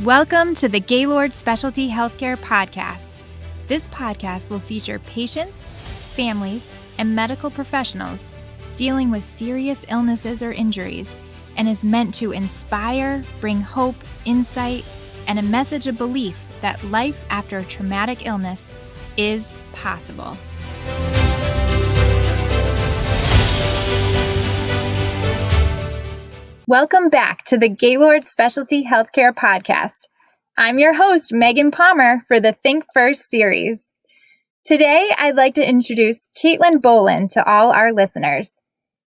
Welcome to the Gaylord Specialty Healthcare Podcast. This podcast will feature patients, families, and medical professionals dealing with serious illnesses or injuries and is meant to inspire, bring hope, insight, and a message of belief that life after a traumatic illness is possible. Welcome back to the Gaylord Specialty Healthcare Podcast. I'm your host, Megan Palmer, for the Think First series. Today, I'd like to introduce Caitlyn Boland to all our listeners.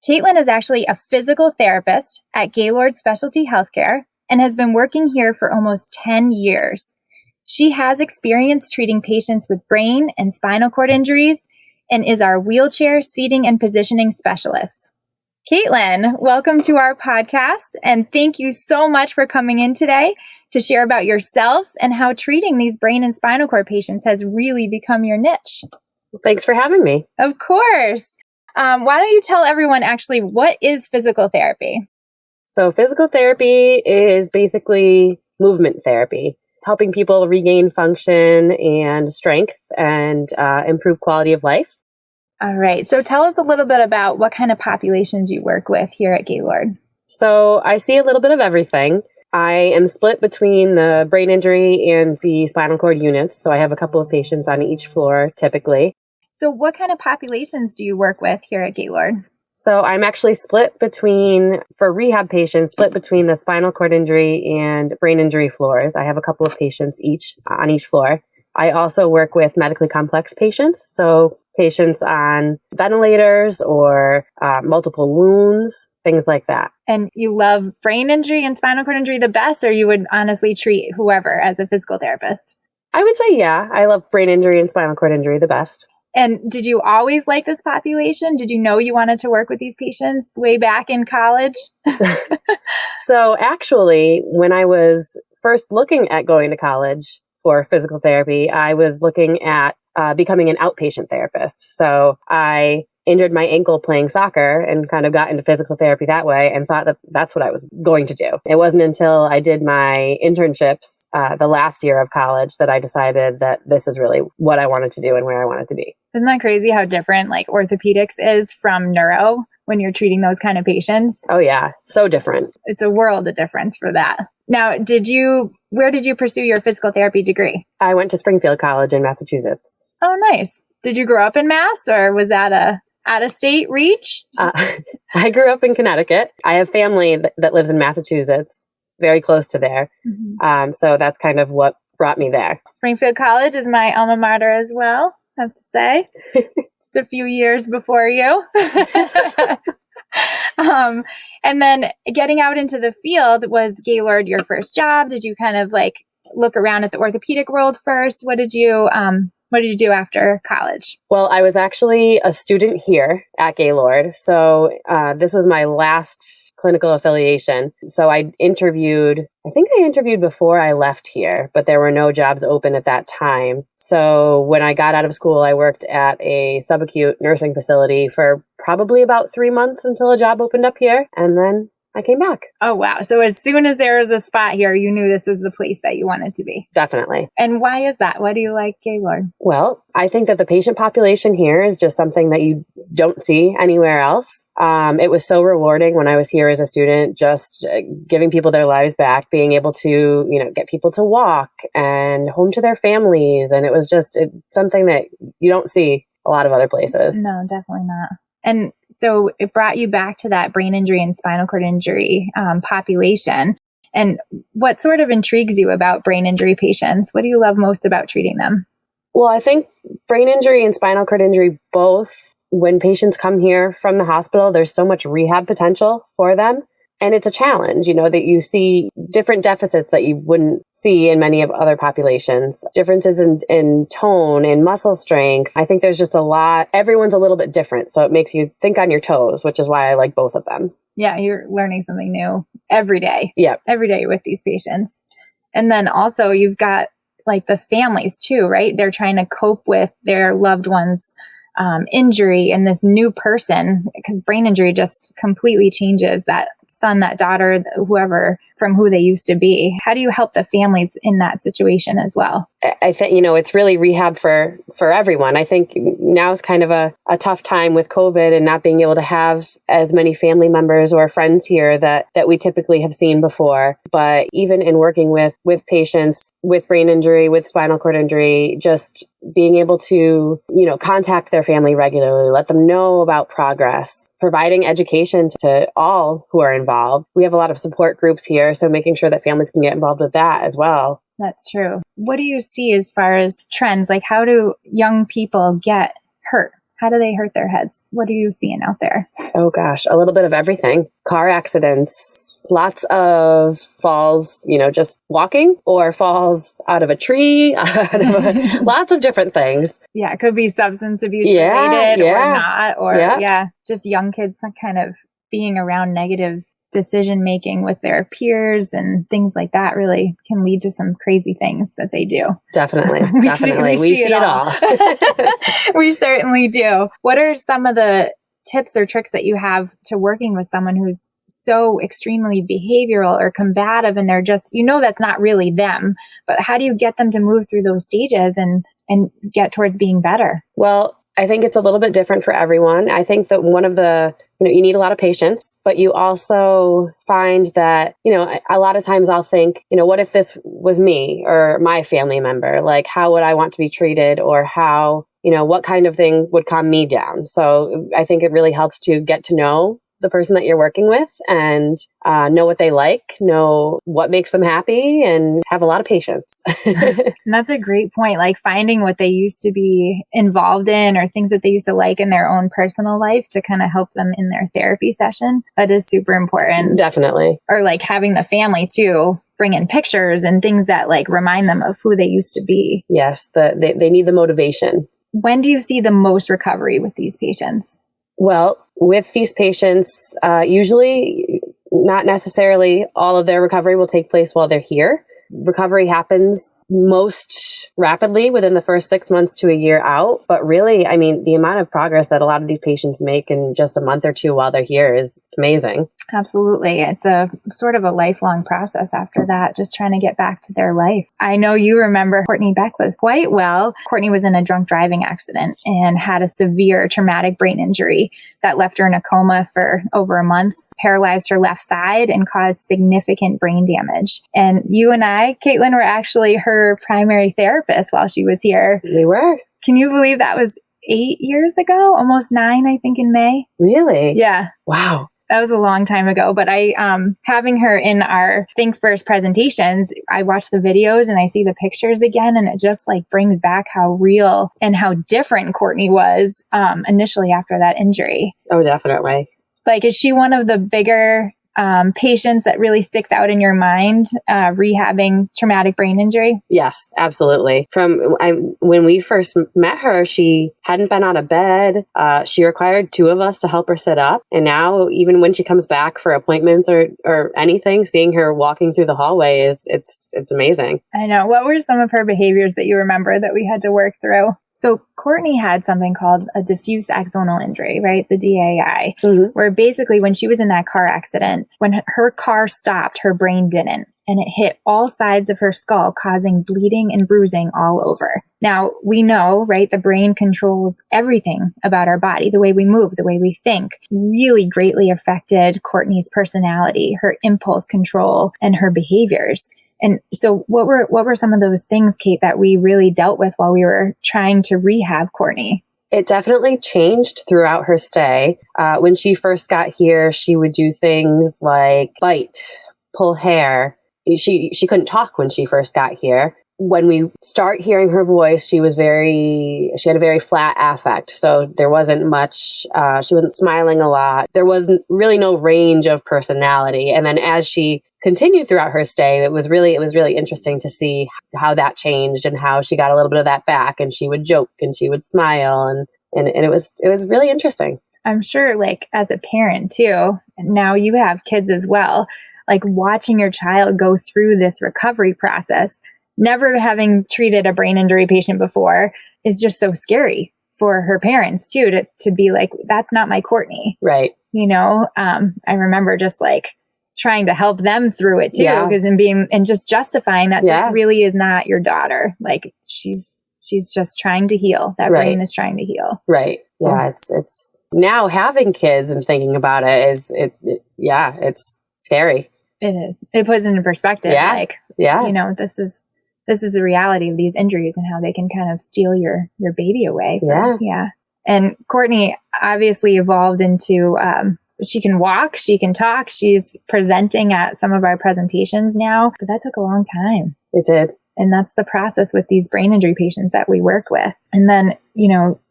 Caitlyn is actually a physical therapist at Gaylord Specialty Healthcare and has been working here for almost 10 years. She has experience treating patients with brain and spinal cord injuries and is our wheelchair seating and positioning specialist. Caitlyn, welcome to our podcast, and thank you so much for coming in today to share about yourself and how treating these brain and spinal cord patients has really become your niche. Well, thanks for having me. Of course. Why don't you tell everyone actually what is physical therapy? So physical therapy is basically movement therapy, helping people regain function and strength and improve quality of life. All right. So tell us a little bit about what kind of populations you work with here at Gaylord. So I see a little bit of everything. I am split between the brain injury and the spinal cord units. So I have a couple of patients on each floor typically. So what kind of populations do you work with here at Gaylord? So I'm actually for rehab patients, split between the spinal cord injury and brain injury floors. I have a couple of patients on each floor. I also work with medically complex patients. So patients on ventilators or multiple wounds, things like that. And you love brain injury and spinal cord injury the best, or you would honestly treat whoever as a physical therapist? I would say, yeah, I love brain injury and spinal cord injury the best. And did you always like this population? Did you know you wanted to work with these patients way back in college? So actually, when I was first looking at going to college for physical therapy, I was looking at becoming an outpatient therapist. So I injured my ankle playing soccer and kind of got into physical therapy that way and thought that that's what I was going to do. It wasn't until I did my internships the last year of college that I decided that this is really what I wanted to do and where I wanted to be. Isn't that crazy how different like orthopedics is from neuro when you're treating those kind of patients? Oh yeah, so different. It's a world of difference for that. Now, where did you pursue your physical therapy degree? I went to Springfield College in Massachusetts. Oh, nice. Did you grow up in Mass, or was that a out-of-state reach? I grew up in Connecticut. I have family that lives in Massachusetts, very close to there. Mm-hmm. So that's kind of what brought me there. Springfield College is my alma mater as well, I have to say. Just a few years before you. And then getting out into the field, was Gaylord your first job? Did you kind of like look around at the orthopedic world first? What did you do after college? Well, I was actually a student here at Gaylord. So this was my last clinical affiliation. So I interviewed before I left here, but there were no jobs open at that time. So when I got out of school, I worked at a subacute nursing facility for probably about 3 months until a job opened up here. And then I came back. Oh, wow. So as soon as there was a spot here, you knew this was the place that you wanted to be. Definitely. And why is that? Why do you like Gaylord? Well, I think that the patient population here is just something that you don't see anywhere else. It was so rewarding when I was here as a student, just giving people their lives back, being able to, get people to walk and home to their families. And it was just something that you don't see a lot of other places. No, definitely not. And so it brought you back to that brain injury and spinal cord injury population. And what sort of intrigues you about brain injury patients? What do you love most about treating them? Well, I think brain injury and spinal cord injury, both, when patients come here from the hospital, there's so much rehab potential for them. And it's a challenge, that you see different deficits that you wouldn't see in many of other populations. Differences in tone and muscle strength. I think there's just a lot. Everyone's a little bit different. So it makes you think on your toes, which is why I like both of them. Yeah, you're learning something new every day. Yeah. Every day with these patients. And then also you've got like the families too, right? They're trying to cope with their loved ones' injury and this new person, because brain injury just completely changes that son, that daughter, whoever, from who they used to be. How do you help the families in that situation as well? I think, it's really rehab for everyone. I think now is kind of a tough time with COVID and not being able to have as many family members or friends here that we typically have seen before. But even in working with patients with brain injury, with spinal cord injury, just being able to, contact their family regularly, let them know about progress, providing education to all who are involved. We have a lot of support groups here, so making sure that families can get involved with that as well. That's true. What do you see as far as trends? Like, how do young people get hurt? How do they hurt their heads? What are you seeing out there? Oh gosh, a little bit of everything. Car accidents, lots of falls, just walking, or falls out of a tree, lots of different things. Yeah, it could be substance abuse related or not, or just young kids kind of being around negative decision making with their peers and things like that really can lead to some crazy things that they do. Definitely. We see it all. We certainly do. What are some of the tips or tricks that you have to working with someone who's so extremely behavioral or combative, and they're just, that's not really them, but how do you get them to move through those stages and get towards being better? Well, I think it's a little bit different for everyone. I think that one of the, you need a lot of patience, but you also find that, a lot of times I'll think, what if this was me or my family member? Like, how would I want to be treated, or how, what kind of thing would calm me down? So I think it really helps to get to know the person that you're working with and know what they like, know what makes them happy, and have a lot of patience. And that's a great point. Like finding what they used to be involved in or things that they used to like in their own personal life to kind of help them in their therapy session. That is super important. Definitely. Or like having the family too bring in pictures and things that like remind them of who they used to be. Yes, they need the motivation. When do you see the most recovery with these patients? Well, with these patients, usually not necessarily all of their recovery will take place while they're here. Recovery happens most rapidly within the first 6 months to a year out. But really, the amount of progress that a lot of these patients make in just a month or two while they're here is amazing. Absolutely. It's a sort of a lifelong process after that, just trying to get back to their life. I know you remember Courtney Beckwith quite well. Courtney was in a drunk driving accident and had a severe traumatic brain injury that left her in a coma for over a month, paralyzed her left side, and caused significant brain damage. And you and I, Caitlin, were actually her primary therapist while she was here. We were. Can you believe that was 8 years ago? Almost 9, I think, in May. Really? Yeah. Wow. That was a long time ago, but having her in our ThinkFirst presentations, I watch the videos and I see the pictures again, and it just like brings back how real and how different Courtney was initially after that injury. Oh, definitely. Like, is she one of the bigger patients that really sticks out in your mind, rehabbing traumatic brain injury? Yes, absolutely. When we first met her, she hadn't been out of bed. She required 2 of us to help her sit up. And now, even when she comes back for appointments or anything, seeing her walking through the hallway it's amazing. I know. What were some of her behaviors that you remember that we had to work through? So Courtney had something called a diffuse axonal injury, right? The DAI, where basically when she was in that car accident, when her car stopped, her brain didn't. And it hit all sides of her skull, causing bleeding and bruising all over. Now, we know, right, the brain controls everything about our body. The way we move, the way we think, really greatly affected Courtney's personality, her impulse control, and her behaviors. And so what were some of those things, Kate, that we really dealt with while we were trying to rehab Courtney? It definitely changed throughout her stay. When she first got here, she would do things like bite, pull hair. She couldn't talk when she first got here. When we start hearing her voice, she had a very flat affect. So there wasn't much, she wasn't smiling a lot. There wasn't really no range of personality. And then as she continued throughout her stay, it was really interesting to see how that changed and how she got a little bit of that back, and she would joke and she would smile. And it was really interesting. I'm sure, like, as a parent too, now you have kids as well, like watching your child go through this recovery process, never having treated a brain injury patient before, is just so scary. for her parents too, to be like, that's not my Courtney. Right. I remember just like trying to help them through it too, because and just justifying that this really is not your daughter. Like she's just trying to heal. That brain is trying to heal. Right. Yeah. It's now having kids and thinking about it it's scary. It is. It puts into perspective. Yeah. Like, this is the reality of these injuries and how they can kind of steal your baby away. Yeah. And Courtney obviously evolved into, she can walk, she can talk. She's presenting at some of our presentations now, but that took a long time. It did. And that's the process with these brain injury patients that we work with. And then,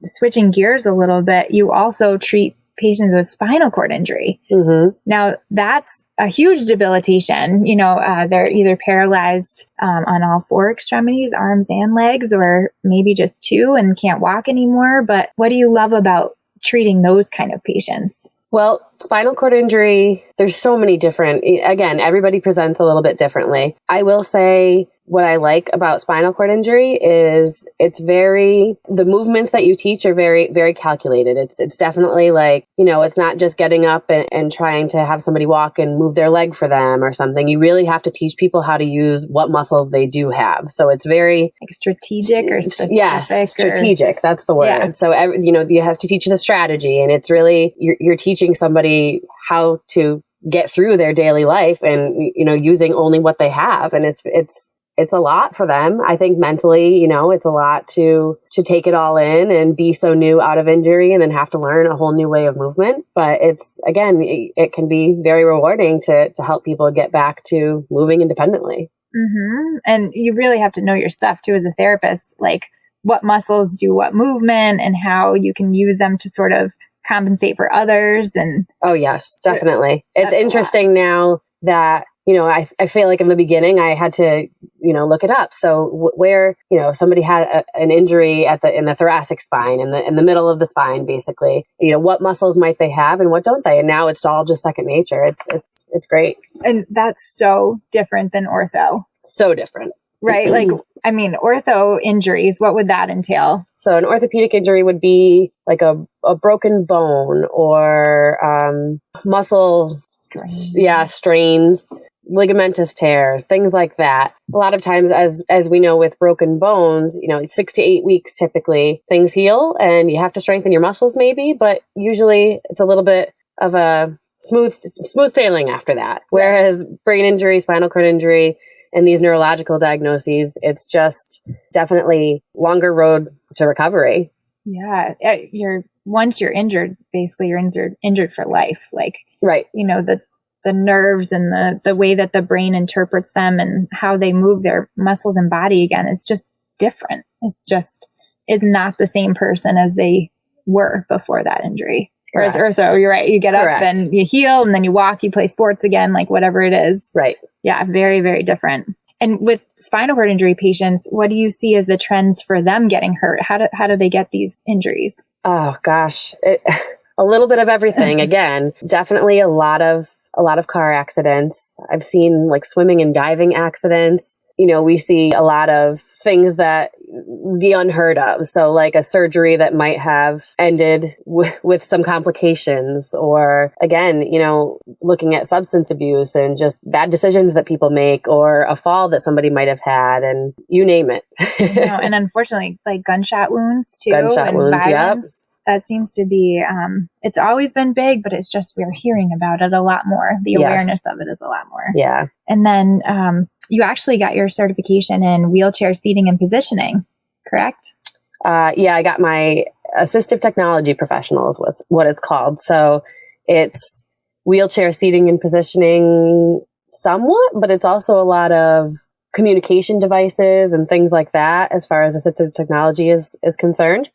switching gears a little bit, you also treat patients with spinal cord injury. Mm-hmm. Now, that's a huge debilitation. They're either paralyzed on all four extremities, arms and legs, or maybe just two and can't walk anymore. But what do you love about treating those kind of patients? Well, spinal cord injury, there's so many different, again, everybody presents a little bit differently. I will say what I like about spinal cord injury is the movements that you teach are very, very calculated. It's definitely like, it's not just getting up and trying to have somebody walk and move their leg for them or something. You really have to teach people how to use what muscles they do have. So it's very like strategic or specific. Yes, strategic. That's the word. Yeah. So, you have to teach the strategy, and it's really, you're teaching somebody how to get through their daily life and, using only what they have. And it's a lot for them. I think mentally, it's a lot to take it all in and be so new out of injury and then have to learn a whole new way of movement. But it can be very rewarding to help people get back to moving independently. Mm-hmm. And you really have to know your stuff too as a therapist, like what muscles do what movement and how you can use them to sort of compensate for others. And oh yes, definitely. It's interesting now that I feel like in the beginning I had to, look it up. So where, somebody had an injury in the thoracic spine, in the middle of the spine, basically, what muscles might they have and what don't they? And now it's all just second nature. It's great. And that's so different than ortho. So different. Right. Like, ortho injuries, what would that entail? So an orthopedic injury would be like a broken bone or muscle strains, ligamentous tears, things like that. A lot of times, as we know with broken bones, 6 to 8 weeks typically things heal and you have to strengthen your muscles maybe, but usually it's a little bit of a smooth sailing after that. Whereas brain injury, spinal cord injury, and these neurological diagnoses, it's just definitely longer road to recovery. Yeah. Once you're injured, basically you're injured for life. Like, right. The nerves and the way that the brain interprets them and how they move their muscles and body again is just different. It just is not the same person as they were before that injury. Whereas ortho, you're right. You get up and you heal and then you walk, you play sports again, like whatever it is. Right. Yeah. Very, very different. And with spinal cord injury patients, what do you see as the trends for them getting hurt? How do they get these injuries? Oh gosh, a little bit of everything. Again, definitely a lot of car accidents. I've seen like swimming and diving accidents. We see a lot of things that the unheard of. So like a surgery that might have ended with some complications, or again, looking at substance abuse and just bad decisions that people make, or a fall that somebody might have had, and you name it. And unfortunately, like gunshot wounds too. Gunshot wounds, violence. Yep. That seems to be, it's always been big, but it's just, we're hearing about it a lot more. The awareness of it is a lot more. Yeah. And then you actually got your certification in wheelchair seating and positioning, correct? Yeah, I got my Assistive Technology professional is what it's called. So it's wheelchair seating and positioning somewhat, but it's also a lot of communication devices and things like that as far as assistive technology is concerned.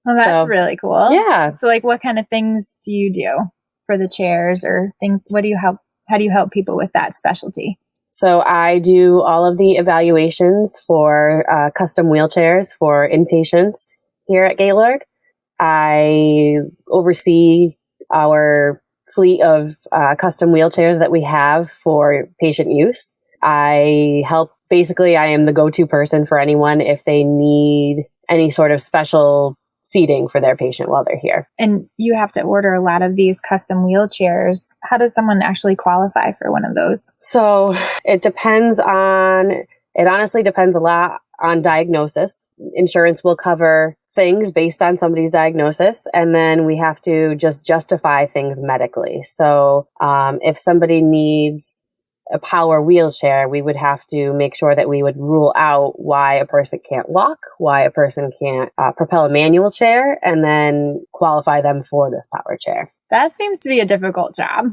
Well, that's really cool. Yeah. So like what kind of things do you do for the chairs or things? How do you help people with that specialty? So I do all of the evaluations for custom wheelchairs for inpatients here at Gaylord. I oversee our fleet of custom wheelchairs that we have for patient use. I am the go-to person for anyone if they need any sort of special seating for their patient while they're here. And you have to order a lot of these custom wheelchairs. How does someone actually qualify for one of those? So it honestly depends a lot on diagnosis. Insurance will cover things based on somebody's diagnosis, and then we have to just justify things medically. So if somebody needs a power wheelchair, we would have to make sure that we would rule out why a person can't walk, why a person can't propel a manual chair, and then qualify them for this power chair. That seems to be a difficult job.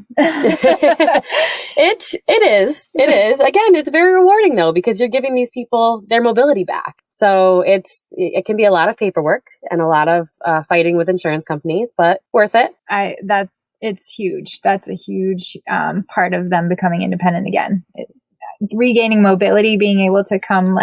It is. Again, it's very rewarding though, because you're giving these people their mobility back. So it can be a lot of paperwork and a lot of fighting with insurance companies, but worth it. It's huge. That's a huge part of them becoming independent again. Regaining mobility, being able to come,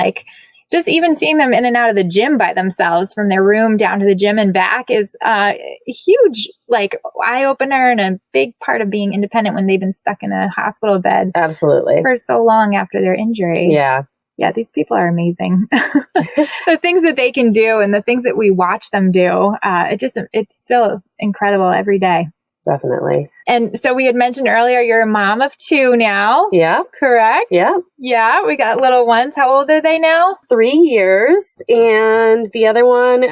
just even seeing them in and out of the gym by themselves from their room down to the gym and back is a huge eye opener and a big part of being independent when they've been stuck in a hospital bed. Absolutely. For so long after their injury. Yeah. Yeah, these people are amazing. The things that they can do and the things that we watch them do, it's still incredible every day. Definitely. And so we had mentioned earlier, you're a mom of 2 now. Yeah. Correct? Yeah. Yeah. We got little ones. How old are they now? 3 years. And the other one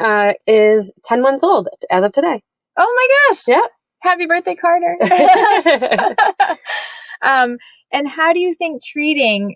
is 10 months old as of today. Oh my gosh. Yeah. Happy birthday, Carter. And how do you think treating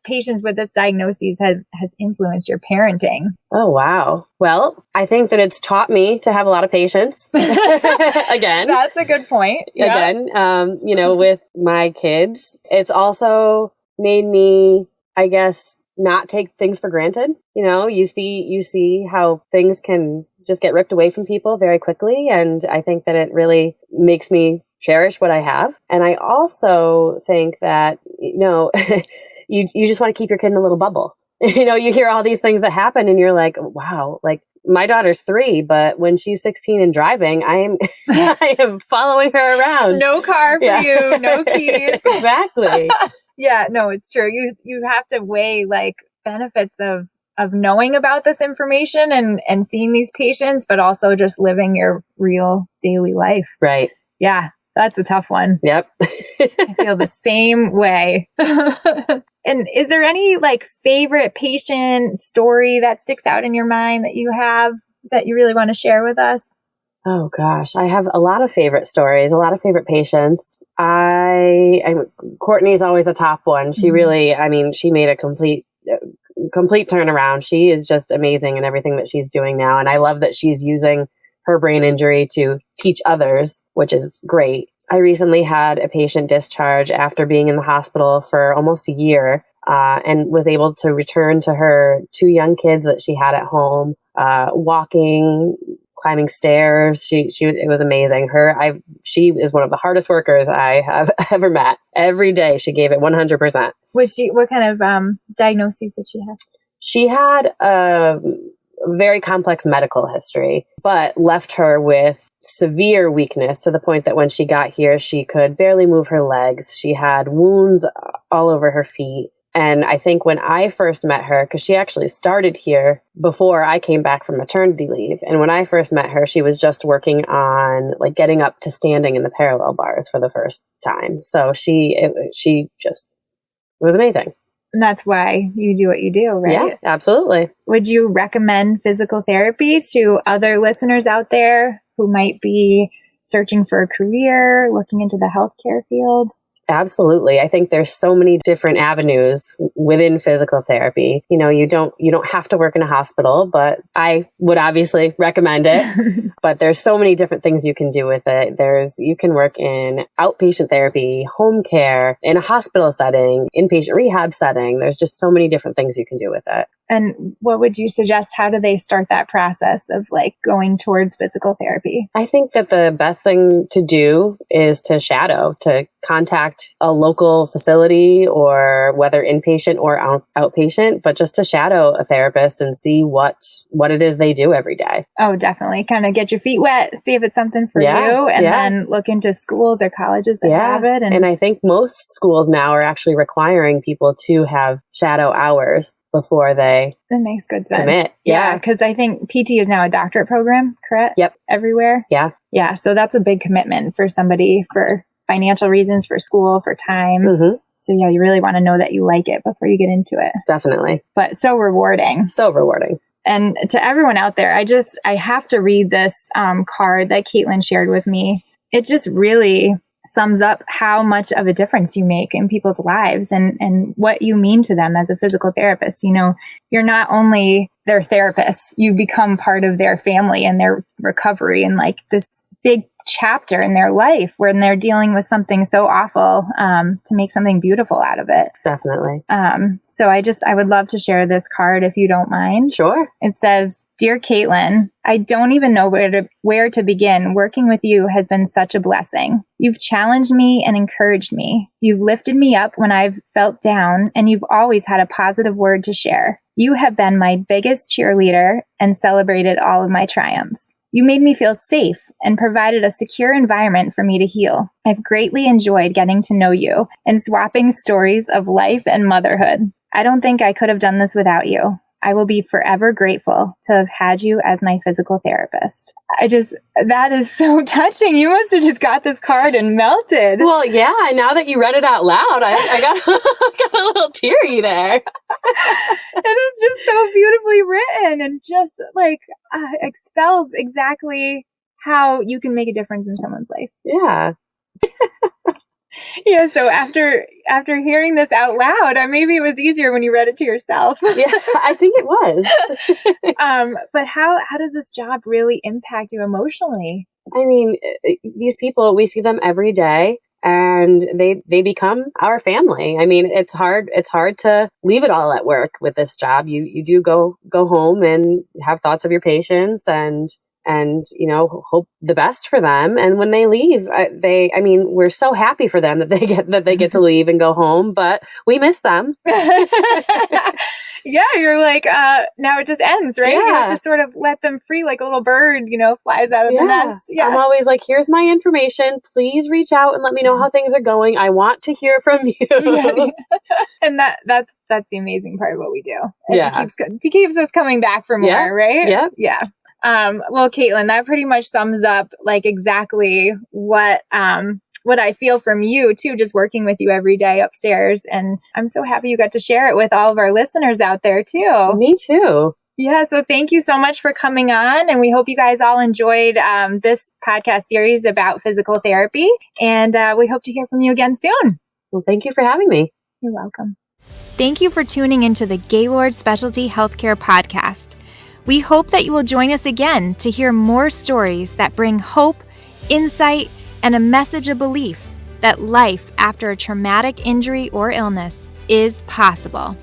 patients with this diagnosis has influenced your parenting? Oh, wow. Well, I think that it's taught me to have a lot of patience. Again. That's a good point. Yeah. Again, with my kids, it's also made me, I guess, not take things for granted. You see how things can just get ripped away from people very quickly. And I think that it really makes me cherish what I have. And I also think that, you just want to keep your kid in a little bubble. You hear all these things that happen and you're like, wow, my daughter's 3, but when she's 16 and driving, I am following her around. No car for you, no keys. Exactly. Yeah, no, it's true. You have to weigh benefits of knowing about this information and seeing these patients, but also just living your real daily life. Right. Yeah, that's a tough one. Yep. I feel the same way. And is there any favorite patient story that sticks out in your mind that you have that you really want to share with us? Oh gosh, I have a lot of favorite stories, a lot of favorite patients. Courtney's always a top one. She really, she made a complete turnaround. She is just amazing in everything that she's doing now. And I love that she's using her brain injury to teach others, which is great. I recently had a patient discharge after being in the hospital for almost a year and was able to return to her 2 young kids that she had at home, walking, climbing stairs. It was amazing. She is one of the hardest workers I have ever met. Every day she gave it 100%. What kind of diagnoses did she have? She had a very complex medical history, but left her with severe weakness to the point that when she got here, she could barely move her legs. She had wounds all over her feet. And I think when I first met her, because she actually started here before I came back from maternity leave. And when I first met her, she was just working on getting up to standing in the parallel bars for the first time. So it was amazing. And that's why you do what you do, right? Yeah, absolutely. Would you recommend physical therapy to other listeners out there who might be searching for a career, looking into the healthcare field? Absolutely. I think there's so many different avenues within physical therapy. You don't have to work in a hospital, but I would obviously recommend it. But there's so many different things you can do with it. You can work in outpatient therapy, home care, in a hospital setting, inpatient rehab setting. There's just so many different things you can do with it. And what would you suggest? How do they start that process of going towards physical therapy? I think that the best thing to do is to contact a local facility, or whether inpatient inpatient or outpatient, but just to shadow a therapist and see what it is they do every day. Oh, definitely. Kind of get your feet wet, see if it's something for you, and then look into schools or colleges that have it. And I think most schools now are actually requiring people to have shadow hours before they that makes good sense. Commit. Yeah, because I think PT is now a doctorate program, correct? Yep. Everywhere. Yeah. Yeah. So that's a big commitment for somebody, for financial reasons, for school, for time. Mm-hmm. So yeah, you really want to know that you like it before you get into it. Definitely. But so rewarding. So rewarding. And to everyone out there, I have to read this card that Caitlyn shared with me. It just really sums up how much of a difference you make in people's lives and what you mean to them as a physical therapist. You know, you're not only their therapist, you become part of their family and their recovery and like this big chapter in their life when they're dealing with something so awful, to make something beautiful out of it. Definitely. So I would love to share this card if you don't mind. Sure. It says, "Dear Caitlyn, I don't even know where to begin. Working with you has been such a blessing. You've challenged me and encouraged me. You've lifted me up when I've felt down, and you've always had a positive word to share. You have been my biggest cheerleader and celebrated all of my triumphs. You made me feel safe and provided a secure environment for me to heal. I've greatly enjoyed getting to know you and swapping stories of life and motherhood. I don't think I could have done this without you. I will be forever grateful to have had you as my physical therapist." That is so touching. You must have just got this card and melted. Well, yeah. Now that you read it out loud, I got, got a little teary there. It is just so beautifully written and just like expels exactly how you can make a difference in someone's life. Yeah. Yeah, so after hearing this out loud, maybe it was easier when you read it to yourself. Yeah, I think it was. But how does this job really impact you emotionally? I mean, these people, we see them every day and they become our family. I mean, it's hard to leave it all at work with this job. You do go home and have thoughts of your patients and you know, hope the best for them. And when they leave, we're so happy for them that they get to leave and go home, but we miss them. Yeah, you're like, now it just ends, right? Yeah. You have to sort of let them free, like a little bird, you know, flies out of the nest. Yeah. I'm always like, here's my information. Please reach out and let me know how things are going. I want to hear from you. Yeah. And that's the amazing part of what we do. It keeps us coming back for more, right? Yeah. Yeah. Well, Caitlyn, that pretty much sums up like exactly what I feel from you too, just working with you every day upstairs. And I'm so happy you got to share it with all of our listeners out there too. Me too. Yeah. So thank you so much for coming on. And we hope you guys all enjoyed this podcast series about physical therapy. And we hope to hear from you again soon. Well, thank you for having me. You're welcome. Thank you for tuning into the Gaylord Specialty Healthcare Podcast. We hope that you will join us again to hear more stories that bring hope, insight, and a message of belief that life after a traumatic injury or illness is possible.